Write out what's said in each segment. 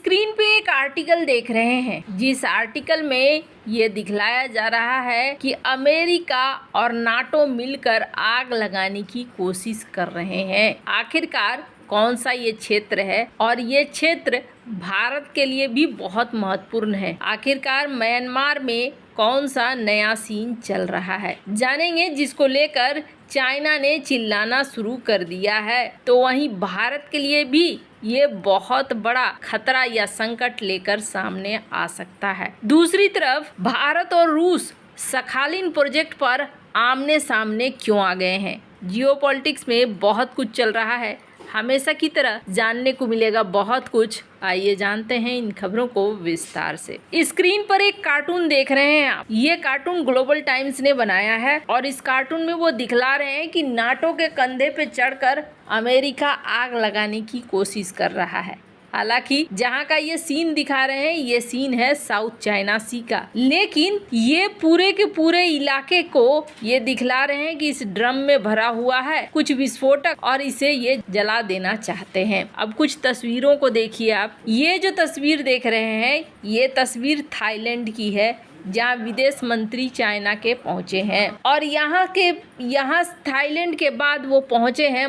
Screen पे एक article देख रहे हैं जिस आर्टिकल में ये दिखलाया जा रहा है कि अमेरिका और नाटो मिलकर आग लगाने की कोशिश कर रहे हैं। आखिरकार कौन सा ये क्षेत्र है और ये क्षेत्र भारत के लिए भी बहुत महत्वपूर्ण है। आखिरकार म्यांमार में कौन सा नया सीन चल रहा है, जानेंगे, जिसको लेकर चाइना ने चिल्लाना शुरू कर दिया है। तो वहीं भारत के लिए भी ये बहुत बड़ा खतरा या संकट लेकर सामने आ सकता है। दूसरी तरफ भारत और रूस सखालिन प्रोजेक्ट पर आमने सामने क्यों आ गए हैं? जियोपॉलिटिक्स में बहुत कुछ चल रहा है, हमेशा की तरह जानने को मिलेगा बहुत कुछ। आइए जानते हैं इन खबरों को विस्तार से। स्क्रीन पर एक कार्टून देख रहे हैं आप। ये कार्टून ग्लोबल टाइम्स ने बनाया है और इस कार्टून में वो दिखला रहे हैं कि नाटो के कंधे पे चढ़कर अमेरिका आग लगाने की कोशिश कर रहा है। हालांकि जहां का ये सीन दिखा रहे हैं, ये सीन है साउथ चाइना सी का, लेकिन ये पूरे के पूरे इलाके को ये दिखला रहे हैं कि इस ड्रम में भरा हुआ है कुछ विस्फोटक और इसे ये जला देना चाहते हैं। अब कुछ तस्वीरों को देखिए आप। ये जो तस्वीर देख रहे हैं, ये तस्वीर थाईलैंड की है जहाँ विदेश मंत्री चाइना के पहुँचे हैं और यहाँ थाईलैंड के बाद वो पहुँचे हैं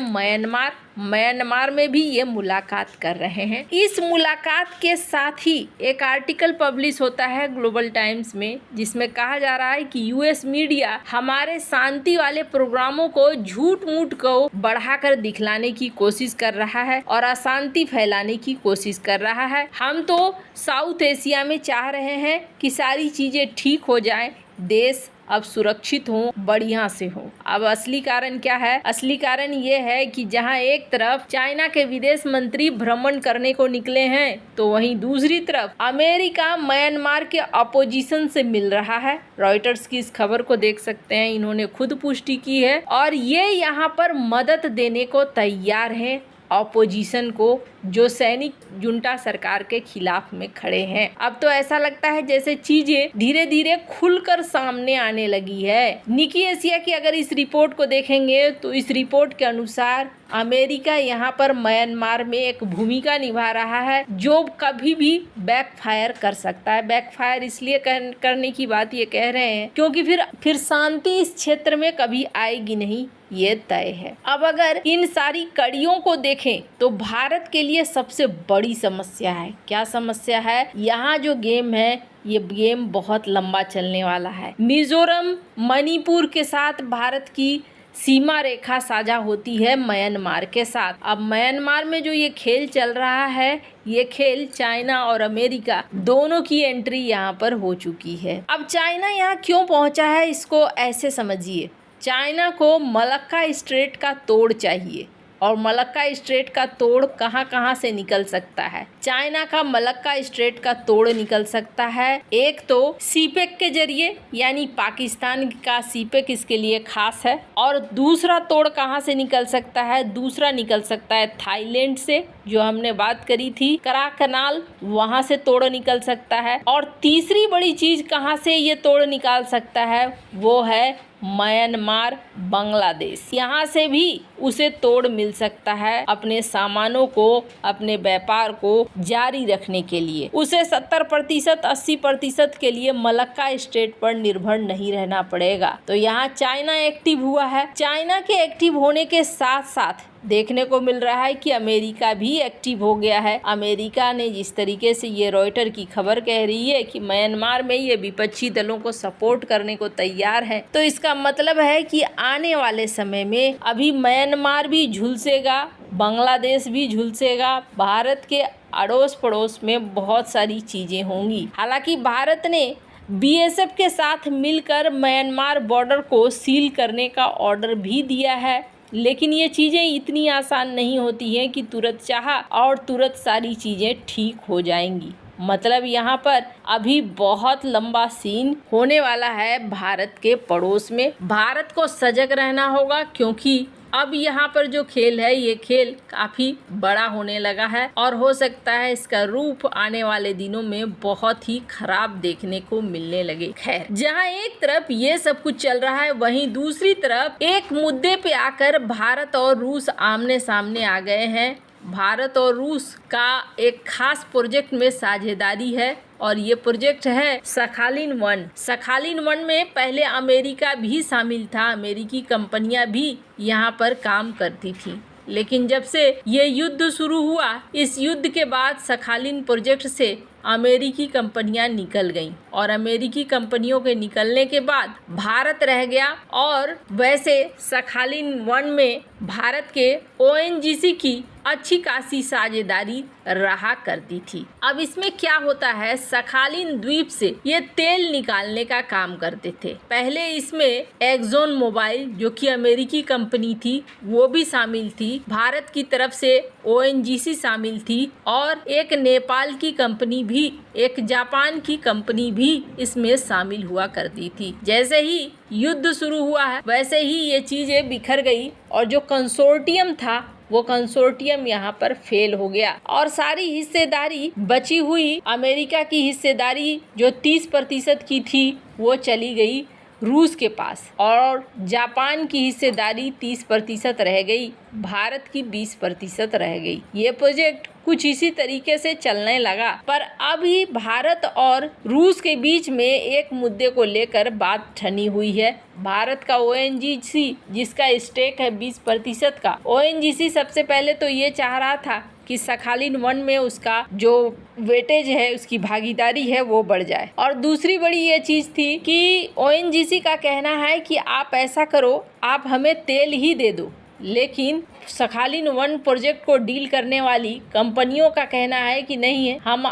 म्यांमार में भी ये मुलाकात कर रहे हैं। इस मुलाकात के साथ ही एक आर्टिकल पब्लिश होता है ग्लोबल टाइम्स में, जिसमें कहा जा रहा है कि यूएस मीडिया हमारे शांति वाले प्रोग्रामों को झूठ मूठ को बढ़ाकर दिखलाने की कोशिश कर रहा है और अशांति फैलाने की कोशिश कर रहा है। हम तो साउथ एशिया में चाह रहे हैं कि सारी चीजें ठीक हो जाए, देश अब सुरक्षित हो, बढ़िया से हो। अब असली कारण क्या है? असली कारण ये है कि जहां एक तरफ चाइना के विदेश मंत्री भ्रमण करने को निकले हैं, तो वहीं दूसरी तरफ अमेरिका म्यांमार के अपोजिशन से मिल रहा है। रॉयटर्स की इस खबर को देख सकते हैं, इन्होंने खुद पुष्टि की है और ये यहाँ पर मदद देने को तैयार है ऑपोजिशन को, जो सैनिक जुंटा सरकार के खिलाफ में खड़े हैं। अब तो ऐसा लगता है जैसे चीजें धीरे धीरे खुलकर सामने आने लगी है। निकी एशिया की अगर इस रिपोर्ट को देखेंगे तो इस रिपोर्ट के अनुसार अमेरिका यहाँ पर म्यांमार में एक भूमिका निभा रहा है जो कभी भी बैकफायर कर सकता है। बैकफायर इसलिए करने की बात ये कह रहे हैं क्योंकि फिर शांति इस क्षेत्र में कभी आएगी नहीं, ये तय है। अब अगर इन सारी कड़ियों को देखें तो भारत के लिए सबसे बड़ी समस्या है। क्या समस्या है? यहाँ जो गेम है, ये गेम बहुत लंबा चलने वाला है। मिजोरम मणिपुर के साथ भारत की सीमा रेखा साझा होती है म्यांमार के साथ। अब म्यांमार में जो ये खेल चल रहा है, ये खेल चाइना और अमेरिका दोनों की एंट्री यहाँ पर हो चुकी है। अब चाइना यहाँ क्यों पहुँचा है, इसको ऐसे समझिए। चाइना को मलक्का स्ट्रेट का तोड़ चाहिए और मलक्का स्ट्रेट का तोड़ कहाँ कहाँ से निकल सकता है? चाइना का मलक्का स्ट्रेट का तोड़ निकल सकता है एक तो सीपेक के जरिए, यानी पाकिस्तान का सीपेक इसके लिए खास है। और दूसरा तोड़ कहाँ से निकल सकता है? दूसरा निकल सकता है थाईलैंड से, जो हमने बात करी थी, कराक कनाल, वहाँ से तोड़ निकल सकता है। और तीसरी बड़ी चीज कहाँ से ये तोड़ निकाल सकता है, वो है म्यांमार, बांग्लादेश। यहाँ से भी उसे तोड़ मिल सकता है अपने सामानों को, अपने व्यापार को जारी रखने के लिए। उसे 70% 80% के लिए मलक्का स्ट्रेट पर निर्भर नहीं रहना पड़ेगा। तो यहाँ चाइना एक्टिव हुआ है। चाइना के एक्टिव होने के साथ साथ देखने को मिल रहा है कि अमेरिका भी एक्टिव हो गया है। अमेरिका ने जिस तरीके से, ये रॉयटर की खबर कह रही है कि म्यांमार में ये विपक्षी दलों को सपोर्ट करने को तैयार है, तो इसका मतलब है कि आने वाले समय में अभी म्यांमार भी झुलसेगा, बांग्लादेश भी झुलसेगा, भारत के अड़ोस पड़ोस में बहुत सारी चीजें होंगी। हालांकि भारत ने बीएसएफ के साथ मिलकर म्यांमार बॉर्डर को सील करने का ऑर्डर भी दिया है, लेकिन ये चीज़ें इतनी आसान नहीं होती हैं कि तुरंत चाहा और तुरंत सारी चीज़ें ठीक हो जाएंगी। मतलब यहाँ पर अभी बहुत लंबा सीन होने वाला है भारत के पड़ोस में। भारत को सजग रहना होगा क्योंकि अब यहाँ पर जो खेल है, ये खेल काफ़ी बड़ा होने लगा है और हो सकता है इसका रूप आने वाले दिनों में बहुत ही खराब देखने को मिलने लगे। खैर, जहाँ एक तरफ ये सब कुछ चल रहा है, वहीं दूसरी तरफ एक मुद्दे पे आकर भारत और रूस आमने सामने आ गए हैं। भारत और रूस का एक खास प्रोजेक्ट में साझेदारी है और ये प्रोजेक्ट है सखालिन-1। सखालिन-1 में पहले अमेरिका भी शामिल था, अमेरिकी कंपनियां भी यहाँ पर काम करती थी। लेकिन जब से ये युद्ध शुरू हुआ, इस युद्ध के बाद सखालिन प्रोजेक्ट से अमेरिकी कंपनियां निकल गईं और अमेरिकी कंपनियों के निकलने के बाद भारत रह गया। और वैसे सखालिन-1 में भारत के ONGC की अच्छी खासी साझेदारी रहा करती थी। अब इसमें क्या होता है, सखालिन द्वीप से ये तेल निकालने का काम करते थे। पहले इसमें एक्सॉन मोबाइल जो कि अमेरिकी कंपनी थी वो भी शामिल थी, भारत की तरफ से ONGC शामिल थी और एक नेपाल की कंपनी भी, एक जापान की कंपनी भी इसमें शामिल हुआ करती थी। जैसे ही युद्ध शुरू हुआ है वैसे ही ये चीजें बिखर गई और जो कंसोर्टियम था वो कंसोर्टियम यहाँ पर फेल हो गया और सारी हिस्सेदारी बची हुई, अमेरिका की हिस्सेदारी जो 30% की थी वो चली गई रूस के पास और जापान की हिस्सेदारी 30% रह गई, भारत की 20% रह गई। ये प्रोजेक्ट कुछ इसी तरीके से चलने लगा, पर अभी भारत और रूस के बीच में एक मुद्दे को लेकर बात ठनी हुई है। भारत का ONGC जिसका स्टेक है 20% का, ONGC सबसे पहले तो ये चाह रहा था कि सखालिन-1 में उसका जो वेटेज है, उसकी भागीदारी है वो बढ़ जाए। और दूसरी बड़ी ये चीज़ थी कि ONGC का कहना है कि आप ऐसा करो, आप हमें तेल ही दे दो, लेकिन सखालिन-1 प्रोजेक्ट को डील करने वाली कंपनियों का कहना है कि नहीं है, हम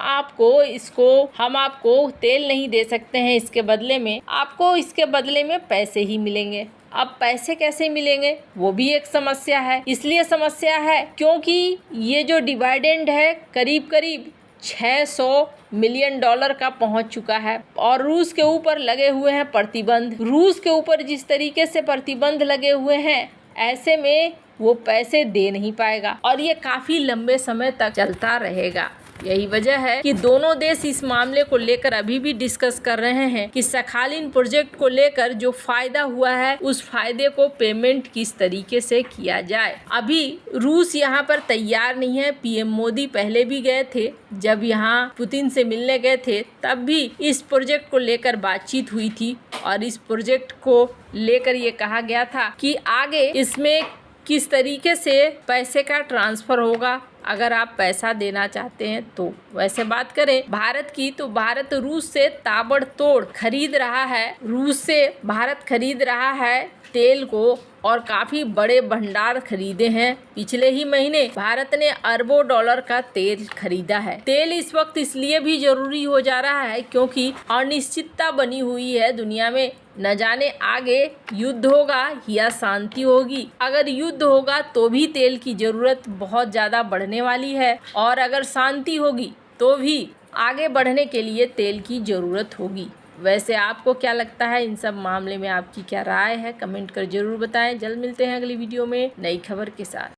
आपको तेल नहीं दे सकते हैं, इसके बदले में आपको इसके बदले में पैसे ही मिलेंगे। अब पैसे कैसे मिलेंगे वो भी एक समस्या है। इसलिए समस्या है क्योंकि ये जो डिविडेंड है करीब करीब $600 मिलियन का पहुंच चुका है और रूस के ऊपर लगे हुए हैं प्रतिबंध। रूस के ऊपर जिस तरीके से प्रतिबंध लगे हुए हैं, ऐसे में वो पैसे दे नहीं पाएगा और ये काफ़ी लंबे समय तक चलता रहेगा। यही वजह है कि दोनों देश इस मामले को लेकर अभी भी डिस्कस कर रहे हैं कि सखालिन प्रोजेक्ट को लेकर जो फायदा हुआ है उस फायदे को पेमेंट किस तरीके से किया जाए। अभी रूस यहाँ पर तैयार नहीं है। PM मोदी पहले भी गए थे, जब यहाँ पुतिन से मिलने गए थे तब भी इस प्रोजेक्ट को लेकर बातचीत हुई थी और इस प्रोजेक्ट को लेकर ये कहा गया था कि आगे इसमें किस तरीके से पैसे का ट्रांसफ़र होगा अगर आप पैसा देना चाहते हैं तो। वैसे बात करें भारत की तो भारत रूस से ताबड़तोड़ खरीद रहा है, रूस से भारत खरीद रहा है तेल को और काफ़ी बड़े भंडार खरीदे हैं। पिछले ही महीने भारत ने अरबों डॉलर का तेल खरीदा है। तेल इस वक्त इसलिए भी जरूरी हो जा रहा है क्योंकि अनिश्चितता बनी हुई है दुनिया में, न जाने आगे युद्ध होगा या शांति होगी। अगर युद्ध होगा तो भी तेल की ज़रूरत बहुत ज़्यादा बढ़ने वाली है और अगर शांति होगी तो भी आगे बढ़ने के लिए तेल की ज़रूरत होगी। वैसे आपको क्या लगता है इन सब मामले में, आपकी क्या राय है, कमेंट कर जरूर बताएं। जल्द मिलते हैं अगली वीडियो में नई खबर के साथ।